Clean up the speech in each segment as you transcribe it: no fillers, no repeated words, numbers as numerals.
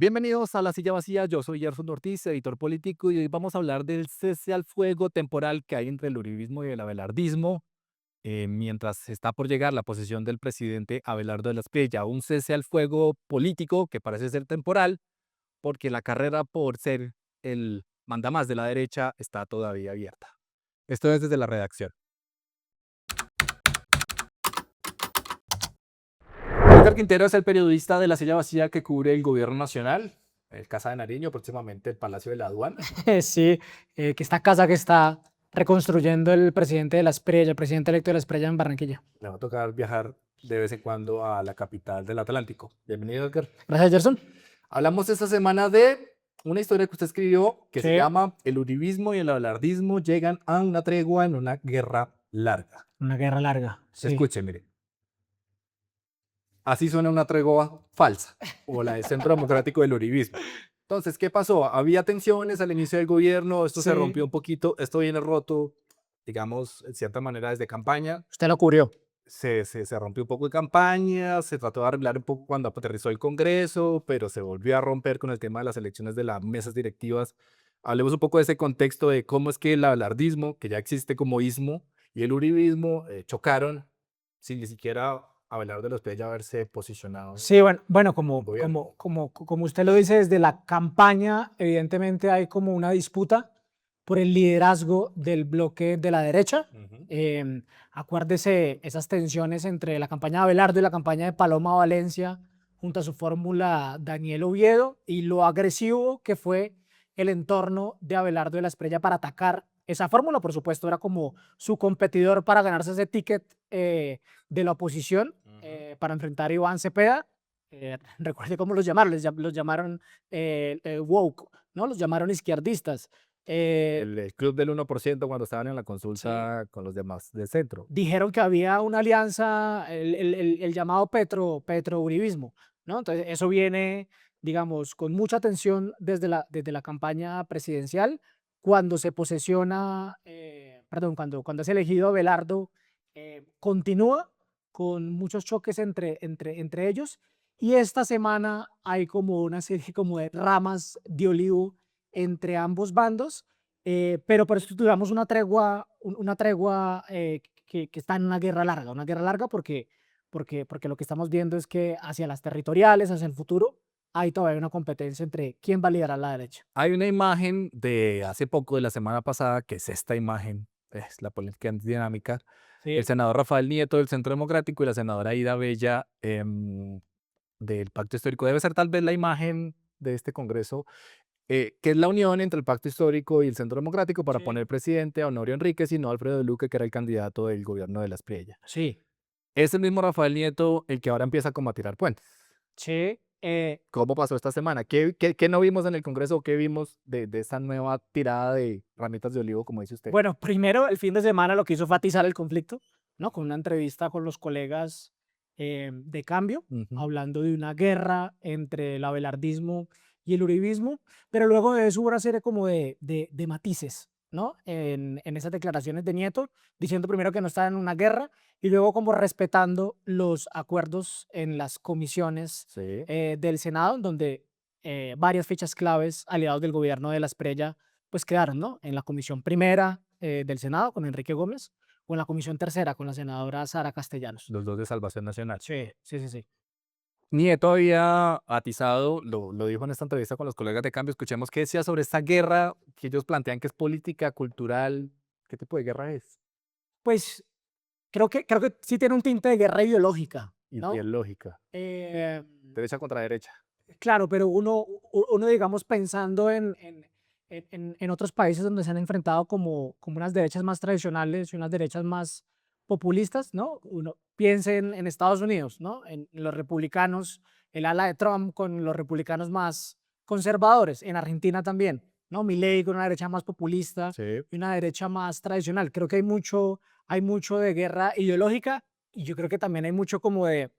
Bienvenidos a La Silla Vacía, yo soy Gerson Ortiz, editor político, y hoy vamos a hablar del cese al fuego temporal que hay entre el uribismo y el abelardismo, mientras está por llegar la posesión del presidente Abelardo de la Espriella, un cese al fuego político que parece ser temporal, porque la carrera por ser el mandamás de la derecha está todavía abierta. Esto es desde la redacción. Edgar Quintero es el periodista de La Silla Vacía que cubre el gobierno nacional, el Casa de Nariño, próximamente el Palacio de la Aduana. Sí, que esta casa que está reconstruyendo el presidente de la Espriella, el presidente electo de la Espriella en Barranquilla. Le va a tocar viajar de vez en cuando a la capital del Atlántico. Bienvenido, Edgar. Gracias, Gerson. Hablamos esta semana de una historia que usted escribió que se Sí, llama El uribismo y el abelardismo llegan a una tregua en una guerra larga. una guerra larga. Sí. Escuche, mire. Así suena una tregua falsa, o la del Centro Democrático del Uribismo. Entonces, ¿qué pasó? Había tensiones al inicio del gobierno, esto se Sí. rompió un poquito, esto viene roto, digamos, en cierta manera desde campaña. Usted lo cubrió. Se rompió un poco de campaña, se trató de arreglar un poco cuando aterrizó el Congreso, pero se volvió a romper con el tema de las elecciones de las mesas directivas. Hablemos un poco de ese contexto de cómo es que el abelardismo, que ya existe como ismo, y el uribismo chocaron sin ni siquiera Abelardo de los Espriella haberse posicionado Sí, bueno, en gobierno. como usted lo dice, desde la campaña, evidentemente hay como una disputa por el liderazgo del bloque de la derecha. Ujú. Acuérdese esas tensiones entre la campaña de Abelardo y la campaña de Paloma Valencia, junto a su fórmula Daniel Oviedo, y lo agresivo que fue el entorno de Abelardo de la Espriella para atacar esa fórmula. Por supuesto, era como su competidor para ganarse ese ticket de la oposición para enfrentar a Iván Cepeda. Recuerde cómo los llamaron, los llamaron woke, ¿no? Los llamaron izquierdistas. El club del 1% cuando estaban en la Sí, consulta con los demás del centro. dijeron que había una alianza, el llamado Petro-Uribismo, ¿no? Entonces, eso viene, digamos, con mucha atención desde la campaña presidencial. Cuando se posesiona, perdón, cuando es elegido Abelardo, continúa con muchos choques entre ellos. Y esta semana hay como una serie como de ramas de olivo entre ambos bandos, pero por eso tuvimos una tregua que está en una guerra larga porque lo que estamos viendo es que hacia las territoriales, hacia el futuro, hay todavía una competencia entre quién va a liderar la derecha. Hay una imagen de hace poco, de la semana pasada, que es esta imagen, es la política dinámica. El Sí, senador Rafael Nieto del Centro Democrático y la senadora Ida Bella del Pacto Histórico. Debe ser tal vez la imagen de este Congreso, que es la unión entre el Pacto Histórico y el Centro Democrático para sí, poner presidente a Honorio Enríquez y no a Alfredo Luque, que era el candidato del gobierno de la Espriella. sí, Es el mismo Rafael Nieto el que ahora empieza como a tirar puentes. sí. ¿Cómo pasó esta semana? ¿Qué no vimos en el Congreso? ¿Qué vimos de esta nueva tirada de ramitas de olivo, como dice usted? Bueno, primero, el fin de semana lo que hizo fue atizar el conflicto, ¿no? Con una entrevista con los colegas de Cambio, Ujú. hablando de una guerra entre el abelardismo y el uribismo, pero luego de eso hubo una serie como de matices, ¿no? En esas declaraciones de Nieto, diciendo primero que no estaba en una guerra y luego como respetando los acuerdos en las comisiones Sí. del Senado, en donde varias fechas claves aliados del gobierno de la Espriella pues quedaron, ¿no? En la comisión primera del Senado con Enrique Gómez o en la comisión tercera con la senadora Sara Castellanos. Los dos de Salvación Nacional. Sí, sí, sí, sí. Nieto había atizado, lo dijo en esta entrevista con los colegas de Cambio. Escuchemos qué decía sobre esta guerra que ellos plantean que es política, cultural. ¿Qué tipo de guerra es? Pues creo que sí tiene un tinte de guerra ideológica, Y es ¿no? lógica. Eh, Derecha contra derecha. claro, pero uno, digamos, pensando en otros países donde se han enfrentado como unas derechas más tradicionales y unas derechas más populistas, ¿no? Uno piensa en Estados Unidos, ¿no? En los republicanos, el ala de Trump con los republicanos más conservadores, en Argentina también, ¿no? Milei con una derecha más populista Sí. y una derecha más tradicional. Creo que hay mucho de guerra ideológica y yo creo que también hay mucho como de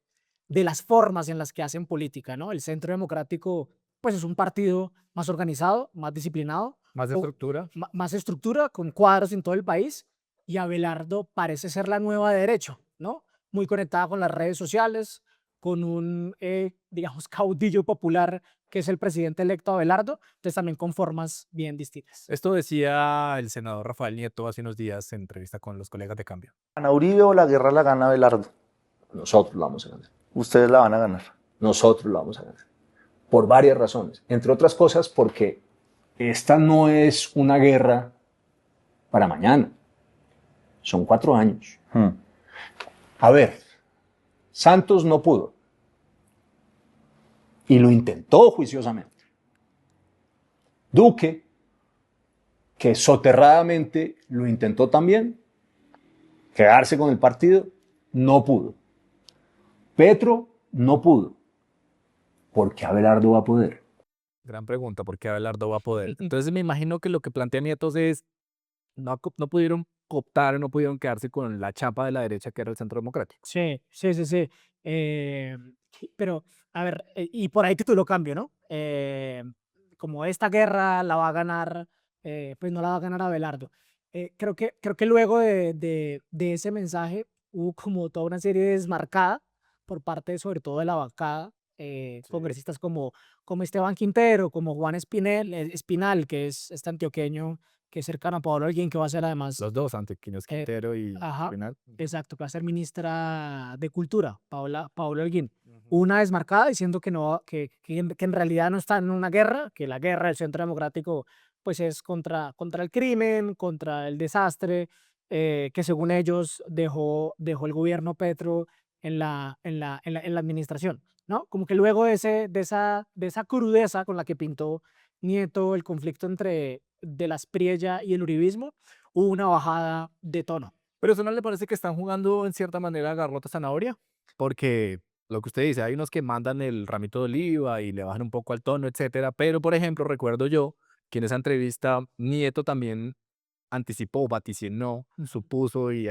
las formas en las que hacen política, ¿no? El Centro Democrático, pues es un partido más organizado, más disciplinado, Más de con estructura. más estructura, con cuadros en todo el país, y Abelardo parece ser la nueva derecha, ¿no? Muy conectada con las redes sociales, con un, digamos, caudillo popular que es el presidente electo Abelardo, entonces también con formas bien distintas. Esto decía el senador Rafael Nieto hace unos días en entrevista con los colegas de Cambio. ¿Gana Uribe o la guerra la gana Abelardo? Nosotros la vamos a ganar. Ustedes la van a ganar. Nosotros la vamos a ganar. Por varias razones. Entre otras cosas porque esta no es una guerra para mañana. Son 4 años. A ver, Santos no pudo. Y lo intentó juiciosamente. Duque, que soterradamente lo intentó también, quedarse con el partido, no pudo. Petro no pudo. ¿Por qué Abelardo va a poder? Gran pregunta, ¿por qué Abelardo va a poder? Entonces me imagino que lo que plantea Nietos es, no pudieron cooptar, no pudieron quedarse con la chapa de la derecha que era el Centro Democrático. Sí, sí, sí, sí. Pero, a ver, y por ahí titulo cambio, ¿no? Como esta guerra la va a ganar, pues no la va a ganar Abelardo. Creo que luego de ese mensaje hubo como toda una serie desmarcada por parte, sobre todo de la bancada, congresistas como Esteban Quintero, como Juan Espinal, que es este antioqueño que es cercano a Pablo Holguín, que va a ser además, Los dos, antioqueños eh, Quintero y ajá, Espinal. exacto, que va a ser ministra de Cultura, Paola Holguín. Ujú. Una desmarcada diciendo que en realidad no está en una guerra, que la guerra del Centro Democrático pues es contra el crimen, contra el desastre, que según ellos dejó el gobierno Petro en la administración, ¿no? Como que luego de esa crudeza con la que pintó Nieto el conflicto entre de la Aspriella y el uribismo, hubo una bajada de tono. Pero eso no le parece que están jugando en cierta manera garrota zanahoria, porque lo que usted dice, hay unos que mandan el ramito de oliva y le bajan un poco al tono, etcétera. Pero, por ejemplo, recuerdo yo que en esa entrevista Nieto también anticipó, vaticinó, Ujú. supuso Y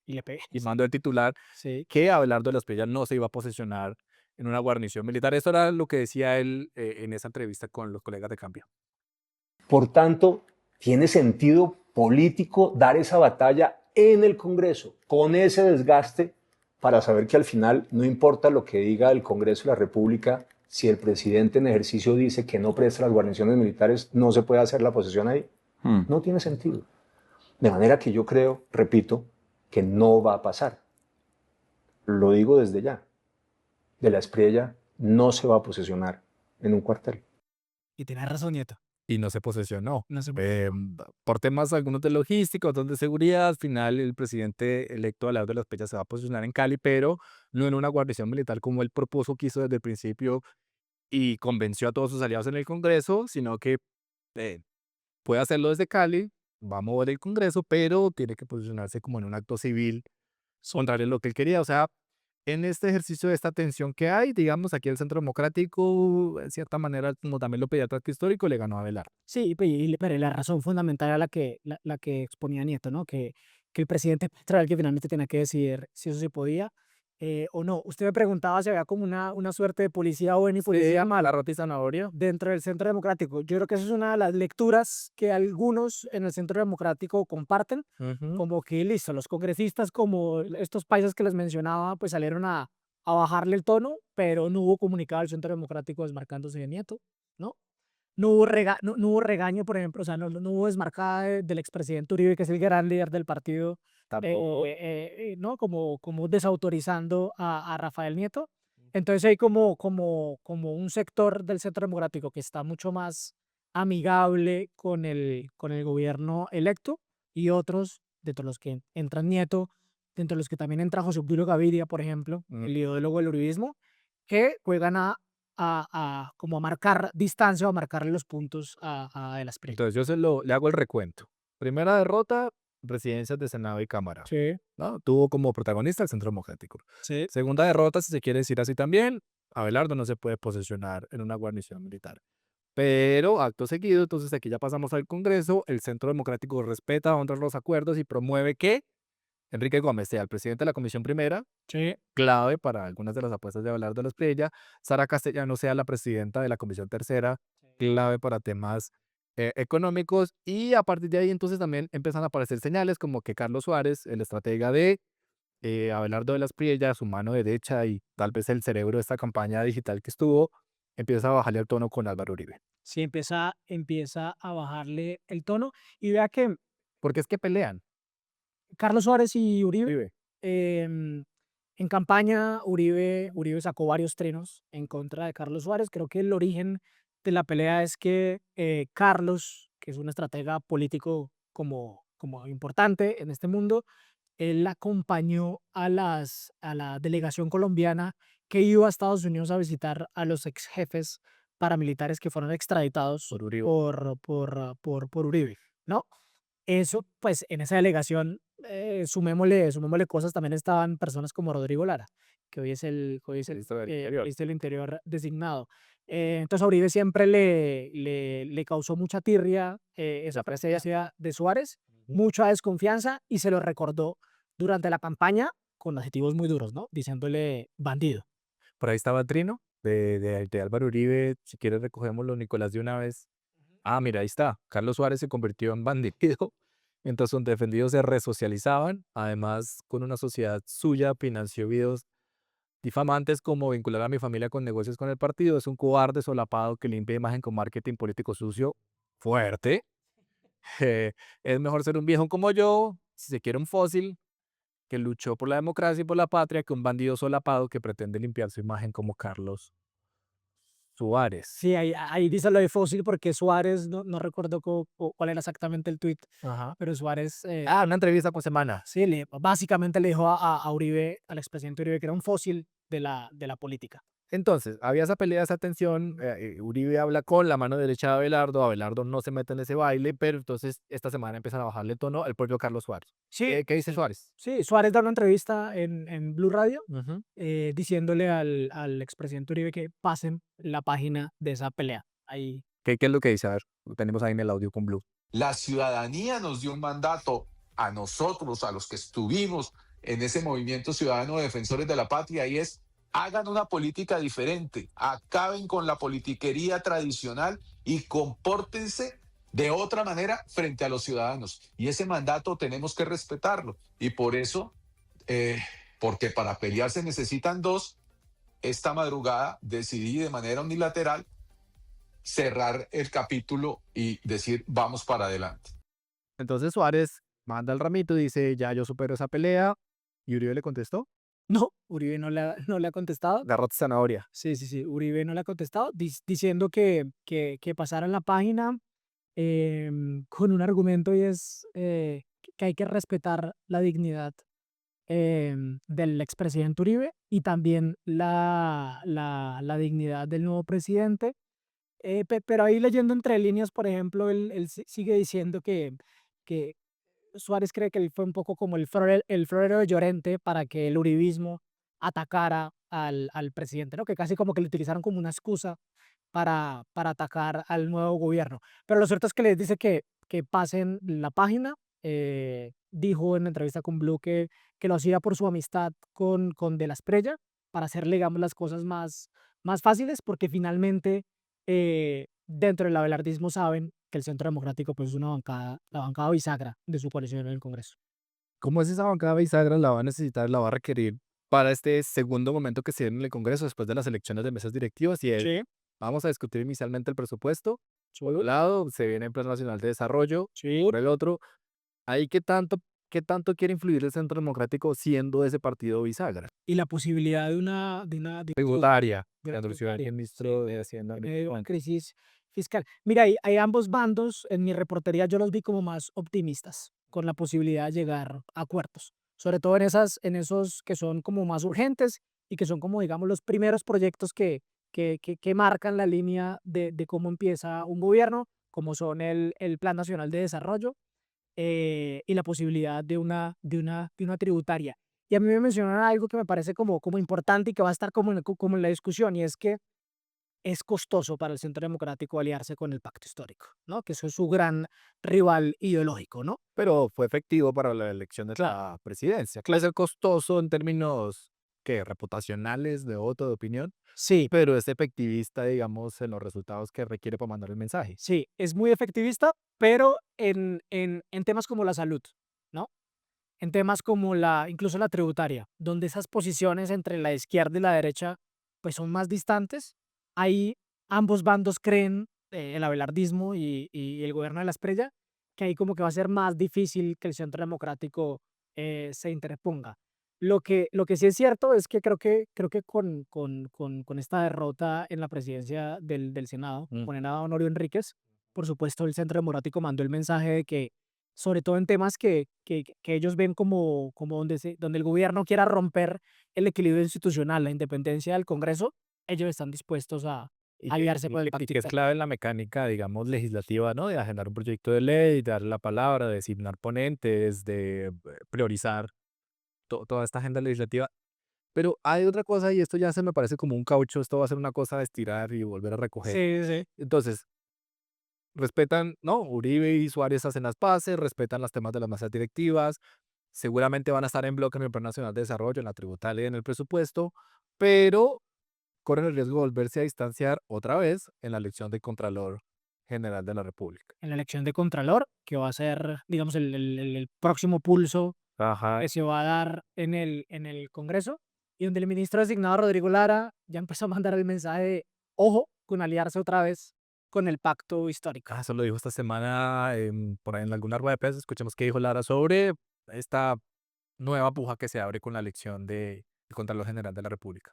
le pegué. y mandó el titular Sí. que Abelardo de las Espriella no se iba a posesionar en una guarnición militar. Eso era lo que decía él en esa entrevista con los colegas de Cambio. Por tanto, tiene sentido político dar esa batalla en el Congreso, con ese desgaste, para saber que al final no importa lo que diga el Congreso de la República, si el presidente en ejercicio dice que no presta las guarniciones militares, no se puede hacer la posesión ahí. No tiene sentido. De manera que yo creo, repito, que no va a pasar. Lo digo desde ya. De la Espriella no se va a posesionar en un cuartel. Y tenés razón, Nieto. Y no se posesionó. No se Por temas algunos de logística, otros de seguridad, al final el presidente electo Abelardo de las Espriella se va a posicionar en Cali, pero no en una guarnición militar como él propuso, quiso desde el principio y convenció a todos sus aliados en el Congreso, sino que eh, puede hacerlo desde Cali, va a mover el Congreso, pero tiene que posicionarse como en un acto civil contrario a lo que él quería. O sea, en este ejercicio de esta tensión que hay, digamos, aquí el Centro Democrático, en cierta manera, como también lo pedía Tracto Histórico, le ganó a Abelardo. Sí, pero la razón fundamental era la que exponía Nieto, ¿no? Que el presidente Petro era el que finalmente tenía que decidir si eso se podía o no. Usted me preguntaba si había como una suerte de policía buena y policía mala Garrote y zanahoria. dentro del Centro Democrático. Yo creo que esa es una de las lecturas que algunos en el Centro Democrático comparten, Ujú. como que listo, los congresistas como estos países que les mencionaba, pues salieron a bajarle el tono, pero no hubo comunicado al Centro Democrático desmarcándose de Nieto, ¿no? No hubo regaño, por ejemplo, o sea, no hubo desmarcada del expresidente Uribe, que es el gran líder del partido, Tampoco. ¿no? Como desautorizando a Rafael Nieto. Entonces hay como un sector del Centro Democrático que está mucho más amigable con el gobierno electo y otros, dentro de los que entran Nieto, dentro de los que también entra José Obdulio Gaviria, por ejemplo, Mm. el ideólogo del uribismo, que juegan como a marcar distancia o a marcarle los puntos a De la Espriella. Entonces le hago el recuento. Primera derrota, presidencias de Senado y Cámara, Sí, ¿no? Tuvo como protagonista el Centro Democrático. sí. Segunda derrota, si se quiere decir así también, Abelardo no se puede posesionar en una guarnición militar. Pero acto seguido, entonces aquí ya pasamos al Congreso, el Centro Democrático respeta, honra los acuerdos y promueve que Enrique Gómez sea el presidente de la Comisión Primera, Sí, clave para algunas de las apuestas de Abelardo de la Espriella, Sara Castellano sea la presidenta de la Comisión Tercera, clave para temas económicos, y a partir de ahí entonces también empiezan a aparecer señales como que Carlos Suárez, el estratega de Abelardo de la Espriella, su mano derecha y tal vez el cerebro de esta campaña digital que estuvo, empieza a bajarle el tono con Álvaro Uribe. Sí, empieza a bajarle el tono. Y vea que Porque es que pelean. Carlos Suárez y Uribe, Uribe. en campaña, Uribe sacó varios trinos en contra de Carlos Suárez. Creo que el origen de la pelea es que Carlos, que es un estratega político como importante en este mundo, él acompañó a la delegación colombiana que iba a Estados Unidos a visitar a los ex jefes paramilitares que fueron extraditados Por Uribe. por Uribe, ¿no? Eso, pues, en esa delegación, sumémosle cosas, también estaban personas como Rodrigo Lara, que hoy es el Ministro del Interior. ministro del Interior designado. Entonces, a Uribe siempre le causó mucha tirria esa presencia de Suárez, mucha desconfianza, y se lo recordó durante la campaña con adjetivos muy duros, ¿no? Diciéndole bandido. Por ahí estaba Trino, de Álvaro Uribe. Si quieres recogémoslo, Nicolás, de una vez. Ah, mira, ahí está. Carlos Suárez se convirtió en bandido mientras sus defendidos se resocializaban. Además, con una sociedad suya, financió videos difamantes como vincular a mi familia con negocios con el partido. Es un cobarde solapado que limpia imagen con marketing político sucio fuerte. Es mejor ser un viejo como yo, si se quiere un fósil, que luchó por la democracia y por la patria, que un bandido solapado que pretende limpiar su imagen como Carlos Suárez. Sí, ahí dice lo de fósil porque Suárez, no recuerdo cuál era exactamente el tuit, Ajá. pero Suárez Una entrevista con Semana. sí, básicamente le dijo a Uribe, al expresidente Uribe, que era un fósil de la política. Entonces, había esa pelea, esa tensión. Uribe habla con la mano derecha de Abelardo. Abelardo no se mete en ese baile, pero entonces esta semana empiezan a bajarle el tono al propio Carlos Suárez. Sí, ¿Qué dice Suárez? sí, Suárez da una entrevista en Blue Radio Ujú. diciéndole al expresidente Uribe que pasen la página de esa pelea. Ahí. ¿Qué es lo que dice? A ver, lo tenemos ahí en el audio con Blue. La ciudadanía nos dio un mandato a nosotros, a los que estuvimos en ese movimiento ciudadano de defensores de la patria, y es: hagan una política diferente, acaben con la politiquería tradicional y compórtense de otra manera frente a los ciudadanos. Y ese mandato tenemos que respetarlo. Y por eso, porque para pelear se necesitan dos, esta madrugada decidí de manera unilateral cerrar el capítulo y decir vamos para adelante. Entonces Suárez manda el ramito y dice, ya yo supero esa pelea. Y Uribe le contestó, No, Uribe no le ha contestado. garrote zanahoria. Sí, Uribe no le ha contestado, diciendo que pasaran la página con un argumento, y es que hay que respetar la dignidad del expresidente Uribe y también la dignidad del nuevo presidente. Pero ahí, leyendo entre líneas, por ejemplo, él sigue diciendo que Suárez cree que él fue un poco como el florero de Llorente para que el uribismo atacara al presidente, ¿no? Que casi como que le utilizaron como una excusa para atacar al nuevo gobierno. Pero lo cierto es que les dice que pasen la página. Dijo en la entrevista con Blue que lo hacía por su amistad con De la Espriella, para hacerle, digamos, las cosas más fáciles, porque finalmente dentro del abelardismo saben que el Centro Democrático, pues, es la bancada bisagra de su coalición en el Congreso. ¿Cómo es esa bancada bisagra? La va a necesitar, la va a requerir para este segundo momento que se viene en el Congreso después de las elecciones de mesas directivas, y es, Sí, vamos a discutir inicialmente el presupuesto. sí, Por un lado, se viene el Plan Nacional de Desarrollo. sí. Por el otro, ahí qué tanto quiere influir el Centro Democrático siendo ese partido bisagra. Y la posibilidad de Tributaria. de Leandro Ciudad, el ministro de Hacienda. una crisis fiscal. Mira, hay ambos bandos. En mi reportería yo los vi como más optimistas, con la posibilidad de llegar a acuerdos, sobre todo en esos que son como más urgentes y que son como, digamos, los primeros proyectos que marcan la línea de cómo empieza un gobierno, como son el Plan Nacional de Desarrollo y la posibilidad de una tributaria. Y a mí me mencionaron algo que me parece como importante y que va a estar como en la discusión, y es que es costoso para el Centro Democrático aliarse con el Pacto Histórico, ¿no? Que eso es su gran rival ideológico, ¿no? Pero fue efectivo para la elección de Claro. la presidencia. Puede ser costoso en términos reputacionales, de voto, de opinión, Sí, pero es efectivista, digamos, en los resultados que requiere para mandar el mensaje. sí, es muy efectivista, pero en temas como la salud, ¿no? En temas como incluso la tributaria, donde esas posiciones entre la izquierda y la derecha, pues, son más distantes. Ahí ambos bandos creen, el abelardismo y el gobierno de la Espriella, que ahí como que va a ser más difícil que el Centro Democrático se interponga. Lo que sí es cierto es que creo que con esta derrota en la presidencia del Senado, Mm. ponen a Honorio Enríquez, por supuesto el Centro Democrático mandó el mensaje de que, sobre todo en temas que ellos ven como donde el gobierno quiera romper el equilibrio institucional, la independencia del Congreso, ellos están dispuestos a aliarse con el Y pacto que es interno. clave en la mecánica, digamos, legislativa, ¿no? De agendar un proyecto de ley, dar la palabra, de designar ponentes, de priorizar toda esta agenda legislativa. Pero hay otra cosa y esto ya se me parece como un caucho, esto va a ser una cosa de estirar y volver a recoger. Sí, sí. Entonces, respetan, ¿no? Uribe y Suárez hacen las paces, respetan los temas de las mesas directivas, seguramente van a estar en bloque en el Plan Nacional de Desarrollo, en la tributaria y en el presupuesto, pero corren el riesgo de volverse a distanciar otra vez en la elección de Contralor General de la República. En la elección de Contralor, que va a ser, digamos, el próximo pulso Ajá. que se va a dar en el Congreso, y donde el ministro designado Rodrigo Lara ya empezó a mandar el mensaje de, ojo, con aliarse otra vez con el pacto histórico. Eso lo dijo esta semana por ahí en alguna rueda de prensa. Escuchemos qué dijo Lara sobre esta nueva puja que se abre con la elección de Contralor General de la República.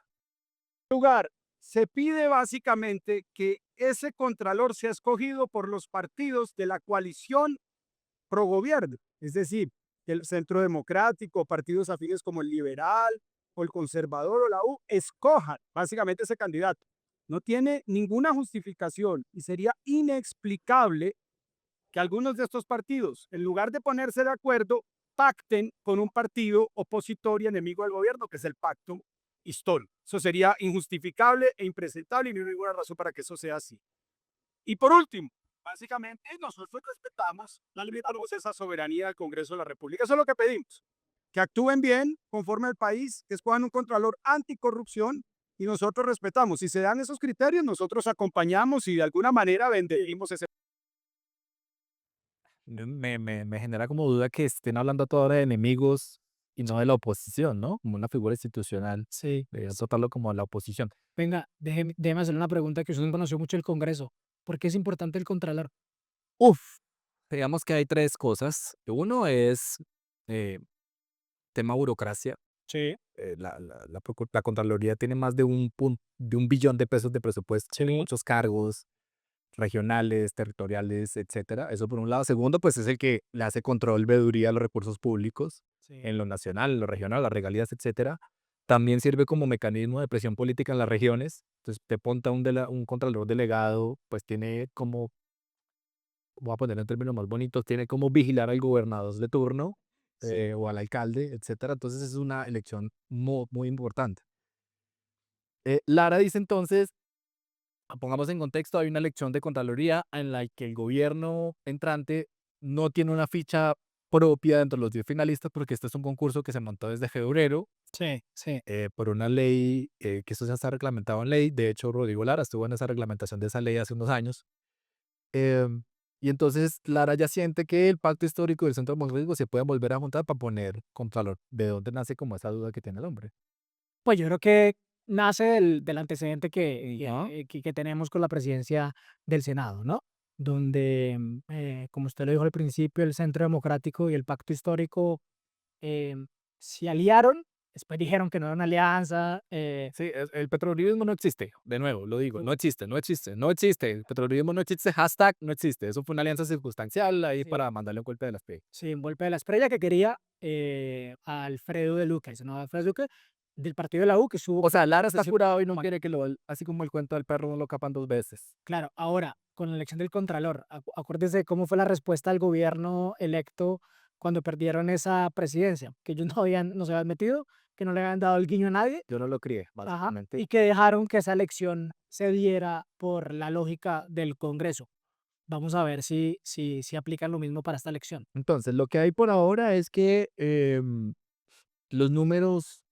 Lugar, se pide básicamente que ese contralor sea escogido por los partidos de la coalición pro gobierno, es decir, que el Centro Democrático, partidos afines como el Liberal o el Conservador o la U, escojan básicamente ese candidato. No tiene ninguna justificación y sería inexplicable que algunos de estos partidos, en lugar de ponerse de acuerdo, pacten con un partido opositor y enemigo del gobierno, que es el pacto histórico. Eso sería injustificable e impresentable y no hay ninguna razón para que eso sea así. Y por último, básicamente nosotros respetamos esa soberanía del Congreso de la República. Eso es lo que pedimos. Que actúen bien, conforme al país, que escojan un contralor anticorrupción y nosotros respetamos. Si se dan esos criterios, nosotros acompañamos y de alguna manera bendecimos ese. Me genera como duda que estén hablando a toda hora de enemigos y no de la oposición, ¿no? Como una figura institucional. Sí. Deberían tratarlo como la oposición. Venga, déjeme hacerle una pregunta que usted no conoció mucho el Congreso. ¿Por qué es importante el Contralor? Uf, digamos que hay tres cosas. Uno es eh, tema burocracia. Sí. La Contraloría tiene más de de 1 billón de pesos de presupuesto, tiene muchos cargos regionales, territoriales, etcétera. Eso por un lado. Segundo, pues es el que le hace control, veeduría a los recursos públicos Sí. en lo nacional, en lo regional, las regalías, etcétera. También sirve como mecanismo de presión política en las regiones. Entonces, te ponta un contralor delegado, pues tiene como, voy a poner en términos más bonitos, tiene como vigilar al gobernador de turno Sí. o al alcalde, etcétera. Entonces, es una elección muy importante. Lara dice entonces, pongamos en contexto, hay una elección de Contraloría en la que el gobierno entrante no tiene una ficha propia dentro de los 10 finalistas porque este es un concurso que se montó desde febrero Sí, sí. por una ley, que esto ya está reglamentado en ley. De hecho, Rodrigo Lara estuvo en esa reglamentación de esa ley hace unos años. Em, y entonces Lara ya siente que el pacto histórico del Centro Democrático se puede volver a juntar para poner Contralor. ¿De dónde nace como esa duda que tiene el hombre? Pues yo creo que nace del antecedente Ajá. que tenemos con la presidencia del Senado, ¿no? Donde, como usted lo dijo al principio, el Centro Democrático y el Pacto Histórico se aliaron, después dijeron que no era una alianza. Sí, el petrolibrismo no existe. De nuevo, lo digo, no existe, no existe, no existe. El petrolibrismo no existe, hashtag no existe. Eso fue una alianza circunstancial ahí Sí. para mandarle un golpe de las P. Sí, un golpe de la estrella que quería a Alfredo de Luca, el senador Alfredo de Luca, del partido de la U, que estuvo. O sea, Lara está sesión- curado y no Bueno, quiere que así como el cuento del perro no lo capan 2 veces. claro, ahora, con la elección del Contralor, acuérdese cómo fue la respuesta del gobierno electo cuando perdieron esa presidencia, que ellos no se habían metido, que no le habían dado el guiño a nadie, Yo no lo crié, ajá, básicamente. y que dejaron que esa elección se diera por la lógica del Congreso. Vamos a ver si aplican lo mismo para esta elección. Entonces, lo que hay por ahora es que los números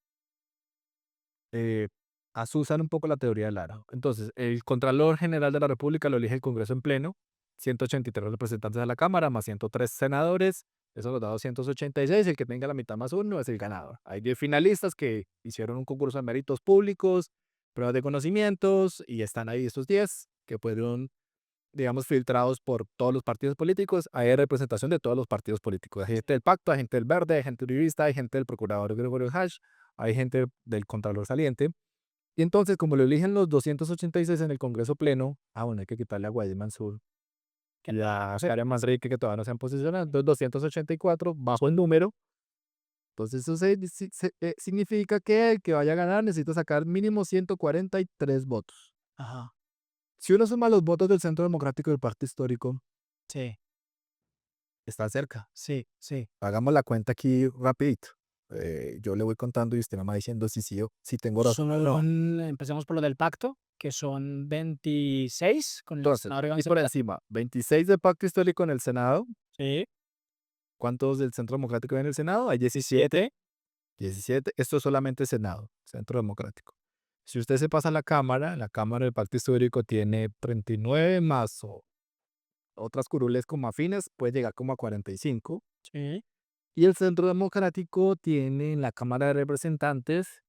asusan un poco la teoría de Lara. Entonces, el Contralor General de la República lo elige el Congreso en pleno, 183 representantes de la Cámara, más 103 senadores, eso nos da 286, el que tenga la mitad más uno es el ganador. Hay 10 finalistas que hicieron un concurso de méritos públicos, pruebas de conocimientos, y están ahí estos 10. que fueron, digamos, filtrados por todos los partidos políticos. Hay representación de todos los partidos políticos. Hay gente del Pacto, hay gente del Verde, hay gente uribista, hay gente del procurador Gregorio Hash, hay gente del Contralor saliente. Y entonces, como lo eligen los 286 en el Congreso Pleno, bueno, hay que quitarle a Guaidó Mansur, que la área más rica que todavía no se han posicionado. Entonces, 284 bajo el número. Entonces, eso significa que el que vaya a ganar necesita sacar mínimo 143 votos. Ajá. Si uno suma los votos del Centro Democrático y del Pacto Histórico, Sí, está cerca. sí, sí. Hagamos la cuenta aquí rapidito. Yo le voy contando y usted me va diciendo si tengo razón o no. Empecemos por lo del pacto, que son 26 con el Entonces, senador Iván y por Cepeda. encima, 26 de Pacto Histórico en el Senado. Sí, ¿Cuántos del Centro Democrático hay en el Senado? Hay 17. 17. Esto es solamente Senado, Centro Democrático. Si usted se pasa a la Cámara del Pacto Histórico tiene 39 más otras curules como afines, puede llegar como a 45. sí. Y el Centro Democrático tiene en la Cámara de Representantes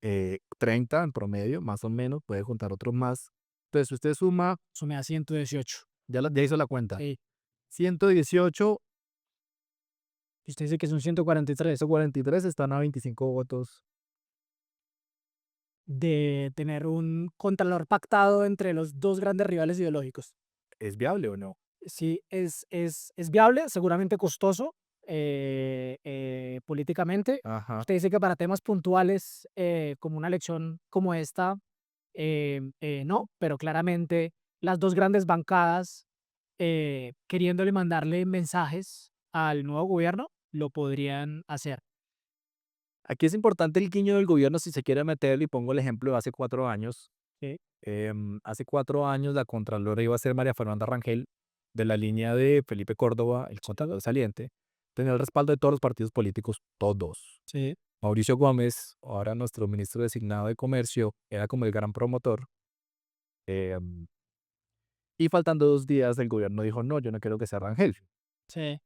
30 en promedio, más o menos, puede juntar otros más. Entonces, si usted suma, Eso me da 118. ya hizo la cuenta. Sí. 118, Y usted dice que son 143 143 están a 25 votos. de tener un contralor pactado entre los dos grandes rivales ideológicos. ¿Es viable o no? Sí, es viable, seguramente costoso políticamente. Ajá. Usted dice que para temas puntuales, como una elección como esta, no, pero claramente las dos grandes bancadas queriéndole mandarle mensajes al nuevo gobierno, lo podrían hacer. Aquí es importante el guiño del gobierno si se quiere meter, y pongo el ejemplo de hace 4 años. Sí. Hace 4 años la Contralora iba a ser María Fernanda Rangel, de la línea de Felipe Córdoba, el Contralor saliente. Tenía el respaldo de todos los partidos políticos, todos. Sí. Mauricio Gómez, ahora nuestro ministro designado de Comercio, era como el gran promotor. Y faltando 2 días, el gobierno dijo, no, yo no quiero que sea Rangel. Sí.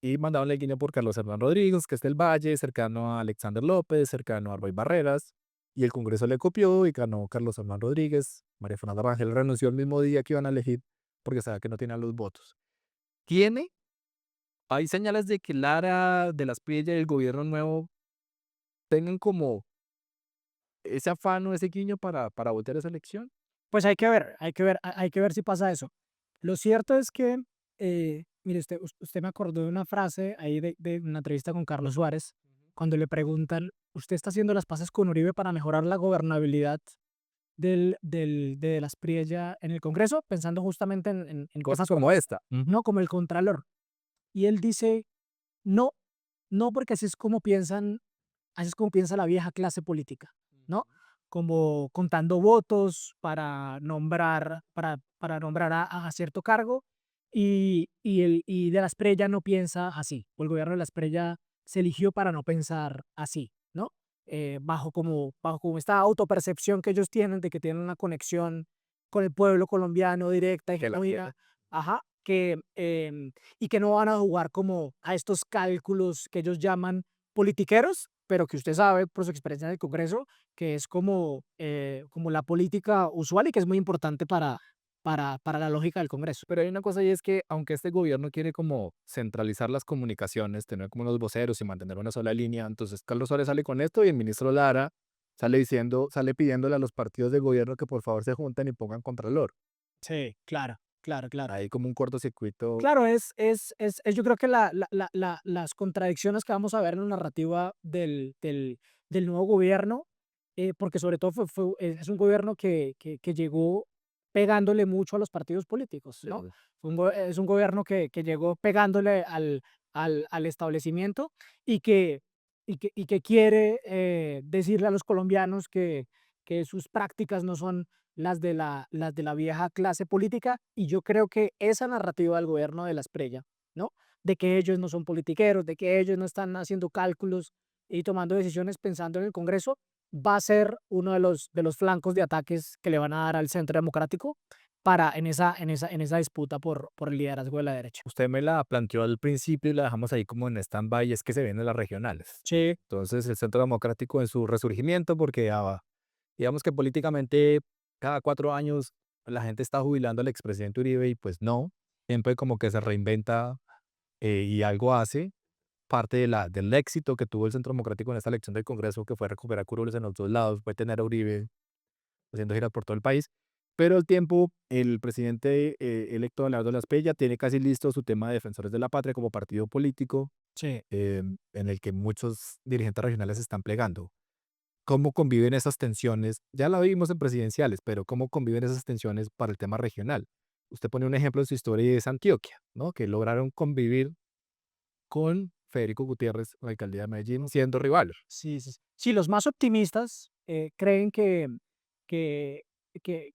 Y mandaron el guiño por Carlos Hernán Rodríguez, que es del Valle, cercano a Alexander López, cercano a Arboy Barreras. Y el Congreso le copió y ganó Carlos Hernán Rodríguez. María Fernanda Rangel renunció el mismo día que iban a elegir porque sabía que no tenía los votos. Hay señales de que Lara, de las Pillas y el gobierno nuevo tengan como ese afán o ese guiño para voltear esa elección. Pues hay que ver, hay que ver si pasa eso. Lo cierto es que, mire, usted me acordó de una frase ahí de una entrevista con Carlos Suárez, cuando le preguntan, ¿usted está haciendo las paces con Uribe para mejorar la gobernabilidad de las Priella en el Congreso? Pensando justamente en Cosas como esta. no como el Contralor. Y él dice, no, no, porque así es como piensa la vieja clase política, ¿no? Como contando votos para nombrar, a cierto cargo, y de la Espriella no piensa así, o el gobierno de la Espriella se eligió para no pensar así, ¿no? Bajo como esta autopercepción que ellos tienen de que tienen una conexión con el pueblo colombiano directa y Que la genuina, ajá, y que no van a jugar como a estos cálculos que ellos llaman politiqueros, pero que usted sabe por su experiencia en el Congreso, que es como la política usual y que es muy importante para la lógica del Congreso. Pero hay una cosa, y es que aunque este gobierno quiere como centralizar las comunicaciones, tener como unos voceros y mantener una sola línea, entonces Carlos Suárez sale con esto y el ministro Lara sale pidiéndole a los partidos de gobierno que por favor se junten y pongan contralor. Sí, claro. Hay como un cortocircuito. Claro, yo creo que las contradicciones que vamos a ver en la narrativa del nuevo gobierno, porque sobre todo es un gobierno que llegó pegándole mucho a los partidos políticos, ¿no? Es un gobierno que llegó pegándole al establecimiento y que quiere decirle a los colombianos que sus prácticas no son las de la vieja clase política, y yo creo que esa narrativa del gobierno de la Espriella, ¿no? De que ellos no son politiqueros, de que ellos no están haciendo cálculos y tomando decisiones pensando en el Congreso, va a ser uno de los flancos de ataques que le van a dar al Centro Democrático en esa disputa por el liderazgo de la derecha. Usted me la planteó al principio y la dejamos ahí como en stand-by, es que se vienen las regionales. Sí, Entonces el Centro Democrático en su resurgimiento, porque digamos que políticamente cada 4 años la gente está jubilando al expresidente Uribe y pues no, siempre como que se reinventa y algo hace. Parte del éxito que tuvo el Centro Democrático en esta elección del Congreso, que fue recuperar curules en los dos lados, fue tener a Uribe haciendo giras por todo el país. Pero al tiempo, el presidente electo Abelardo Lasprilla tiene casi listo su tema de Defensores de la Patria como partido político Sí. en el que muchos dirigentes regionales se están plegando. ¿Cómo conviven esas tensiones? Ya la vimos en presidenciales, pero ¿cómo conviven esas tensiones para el tema regional? Usted pone un ejemplo en su historia y es Antioquia, ¿no? Que lograron convivir con Federico Gutiérrez, la alcaldía de Medellín, siendo rivales. Sí, sí, sí. Sí, los más optimistas creen que, que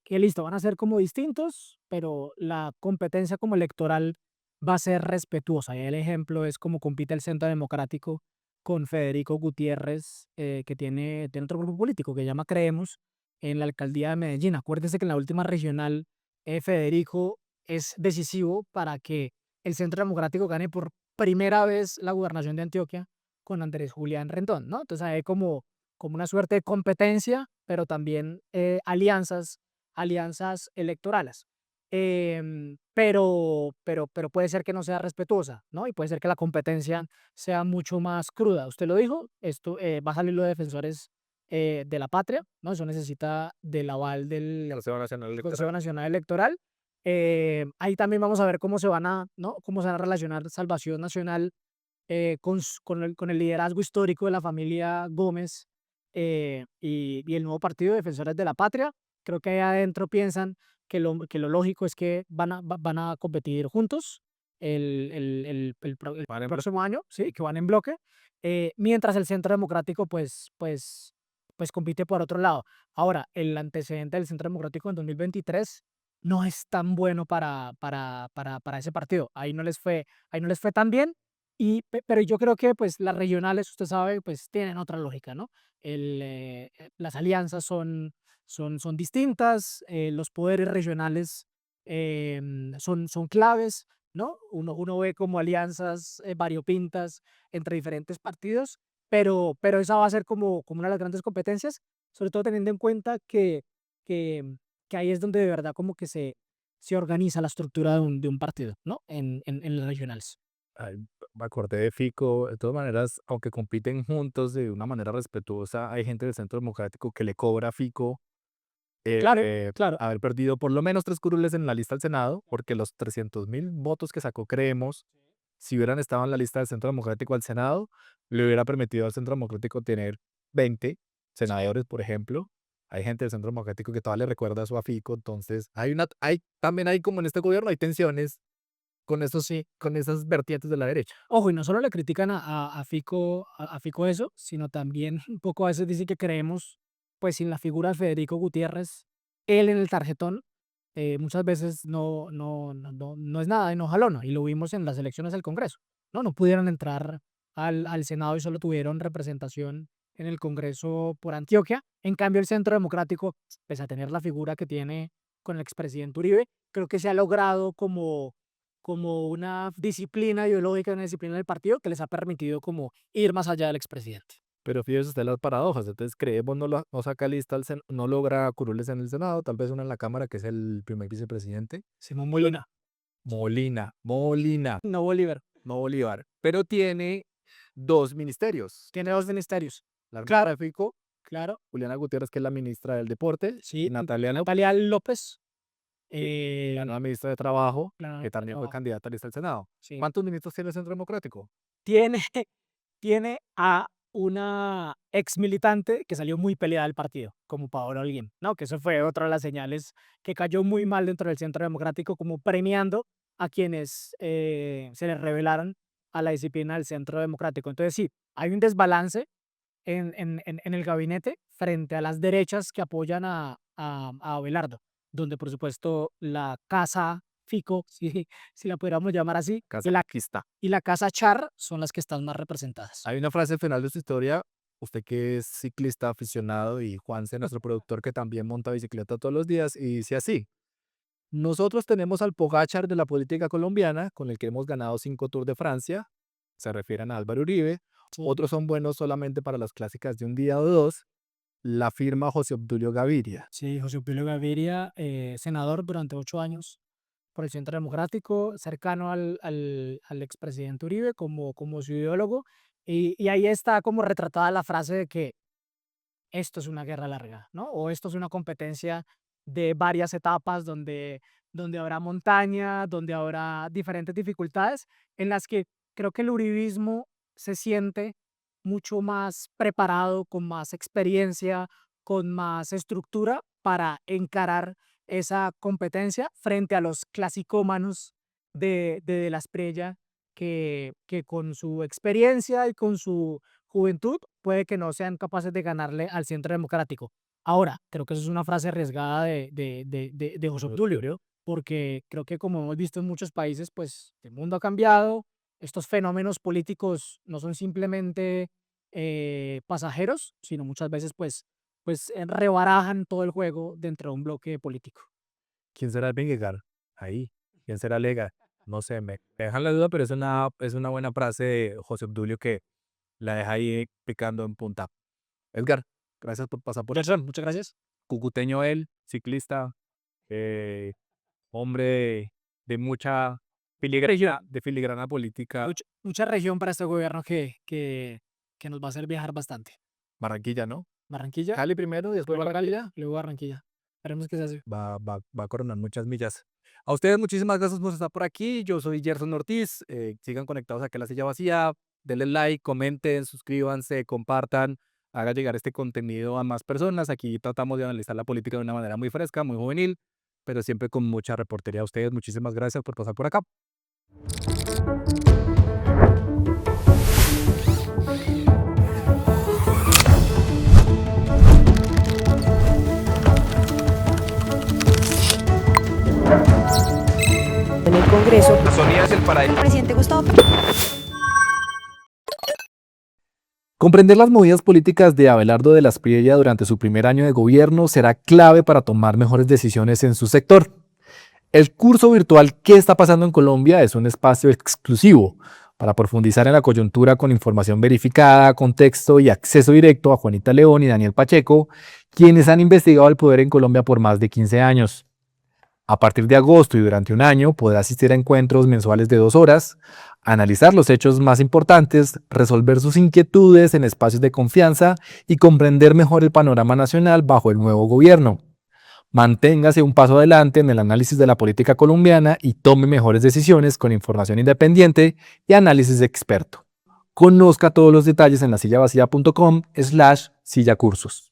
listo, van a ser como distintos, pero la competencia como electoral va a ser respetuosa. Y el ejemplo es como compite el Centro Democrático con Federico Gutiérrez, que tiene otro grupo político que llama Creemos, en la alcaldía de Medellín. Acuérdese que en la última regional, Federico es decisivo para que el Centro Democrático gane por primera vez la gobernación de Antioquia con Andrés Julián Rendón, ¿no? Entonces hay como una suerte de competencia, pero también alianzas electorales. Pero puede ser que no sea respetuosa, ¿no? Y puede ser que la competencia sea mucho más cruda. Usted lo dijo, esto va a salir lo de defensores de la patria, ¿no? Eso necesita del aval del Consejo Nacional Electoral. Consejo Nacional Electoral. Ahí también vamos a ver cómo se van a, ¿no? Cómo se van a relacionar Salvación Nacional con el liderazgo histórico de la familia Gómez y el nuevo partido Defensores de la Patria. Creo que ahí adentro piensan que lo lógico es que van a competir juntos el Van en próximo año, sí, que van en bloque, mientras el Centro Democrático pues compite por otro lado. Ahora, el antecedente del Centro Democrático en 2023 no es tan bueno para ese partido. Ahí no les fue tan bien. Pero yo creo que pues las regionales, usted sabe, pues tienen otra lógica, ¿no? Las alianzas son distintas, los poderes regionales son claves, ¿no? Uno ve como alianzas variopintas entre diferentes partidos, pero esa va a ser como una de las grandes competencias, sobre todo teniendo en cuenta que, que ahí es donde de verdad como que se organiza la estructura de un partido, ¿no? En las regionales. Ay, me acordé de Fico. De todas maneras, aunque compiten juntos de una manera respetuosa, hay gente del Centro Democrático que le cobra a Fico Claro, claro. haber perdido por lo menos 3 curules en la lista del Senado, porque los 300.000 votos que sacó Creemos, si hubieran estado en la lista del Centro Democrático al Senado, le hubiera permitido al Centro Democrático tener 20 senadores, por ejemplo. Hay gente del Centro Democrático que todavía le recuerda eso a Fico, entonces también hay como en este gobierno hay tensiones con esos sí, con esas vertientes de la derecha. Ojo, y no solo le critican a Fico eso, sino también un poco a veces dicen que creemos, pues sin la figura de Federico Gutiérrez, él en el tarjetón, muchas veces no es nada y no jalona, y lo vimos en las elecciones del Congreso, ¿no? No pudieron entrar al Senado y solo tuvieron representación en el Congreso por Antioquia. En cambio, el Centro Democrático, pese a tener la figura que tiene con el expresidente Uribe, creo que se ha logrado como una disciplina ideológica, una disciplina del partido que les ha permitido como ir más allá del expresidente. Pero fíjese usted las paradojas. Entonces, Creemos no saca lista, no logra curules en el Senado, tal vez una en la Cámara, que es el primer vicepresidente. Simón Molina, Molina, no Bolívar, no Bolívar. Pero tiene 2 ministerios. tiene 2 ministerios. La Claro. hermana de Fico, Claro, Juliana Gutiérrez, que es la ministra del Deporte, sí. y Natalia Natalia López, la nueva ministra de Trabajo, la que también fue trabajo, candidata a lista al Senado. sí. ¿Cuántos ministros tiene el Centro Democrático? Tiene, tiene a una ex militante que salió muy peleada del partido, como Paola Holguín, ¿no? Que eso fue otra de las señales que cayó muy mal dentro del Centro Democrático, como premiando a quienes se les rebelaron a la disciplina del Centro Democrático. Entonces sí, hay un desbalance en el gabinete frente a las derechas que apoyan a Abelardo, donde por supuesto la casa Fico, si la pudiéramos llamar así, Casa Conquista. y la casa Char son las que están más representadas. Hay una frase al final de su historia, usted que es ciclista aficionado y Juanse, nuestro productor que también monta bicicleta todos los días, y dice así: nosotros tenemos al Pogáchar de la política colombiana, con el que hemos ganado 5 Tours de Francia, se refieren a Álvaro Uribe. Otros son buenos solamente para las clásicas de un día o dos, la firma José Obdulio Gaviria. Sí, José Obdulio Gaviria, senador durante 8 años por el Centro Democrático, cercano al expresidente Uribe como su ideólogo, y ahí está como retratada la frase de que esto es una guerra larga, ¿no? O esto es una competencia de varias etapas donde habrá montaña, donde habrá diferentes dificultades, en las que creo que el uribismo se siente mucho más preparado, con más experiencia, con más estructura para encarar esa competencia frente a los clasicómanos de la Espriella que con su experiencia y con su juventud puede que no sean capaces de ganarle al Centro Democrático. Ahora, creo que eso es una frase arriesgada de José Obdulio, porque creo que como hemos visto en muchos países, pues el mundo ha cambiado, estos fenómenos políticos no son simplemente pasajeros, sino muchas veces rebarajan todo el juego dentro de un bloque político. ¿Quién será el Benguegar? Ahí. ¿Quién será Lega? No sé, me dejan la duda, pero es una buena frase de José Obdulio que la deja ahí picando en punta. Edgar, gracias por pasar por Gerson, muchas gracias. cucuteño él, ciclista, hombre de mucha filigrana política. Mucha región para este gobierno que nos va a hacer viajar bastante. Barranquilla, ¿no? Barranquilla, Cali primero y después Barranquilla. luego Barranquilla. Esperemos que sea así. Va a coronar muchas millas. A ustedes muchísimas gracias por estar por aquí. Yo soy Gerson Ortiz. Sigan conectados aquí a La Silla Vacía. Denle like, comenten, suscríbanse, compartan. Haga llegar este contenido a más personas. Aquí tratamos de analizar la política de una manera muy fresca, muy juvenil, pero siempre con mucha reportería. A ustedes muchísimas gracias por pasar por acá. En el Congreso, Amazonía es el paraíso. el presidente Gustavo Comprender las movidas políticas de Abelardo de la Espriella durante su primer año de gobierno será clave para tomar mejores decisiones en su sector. El curso virtual ¿Qué está pasando en Colombia? Es un espacio exclusivo para profundizar en la coyuntura con información verificada, contexto y acceso directo a Juanita León y Daniel Pacheco, quienes han investigado el poder en Colombia por más de 15 años. A partir de agosto y durante un año podrá asistir a encuentros mensuales de 2 horas, analizar los hechos más importantes, resolver sus inquietudes en espacios de confianza y comprender mejor el panorama nacional bajo el nuevo gobierno. Manténgase un paso adelante en el análisis de la política colombiana y tome mejores decisiones con información independiente y análisis experto. Conozca todos los detalles en lasillavacía.com/sillacursos.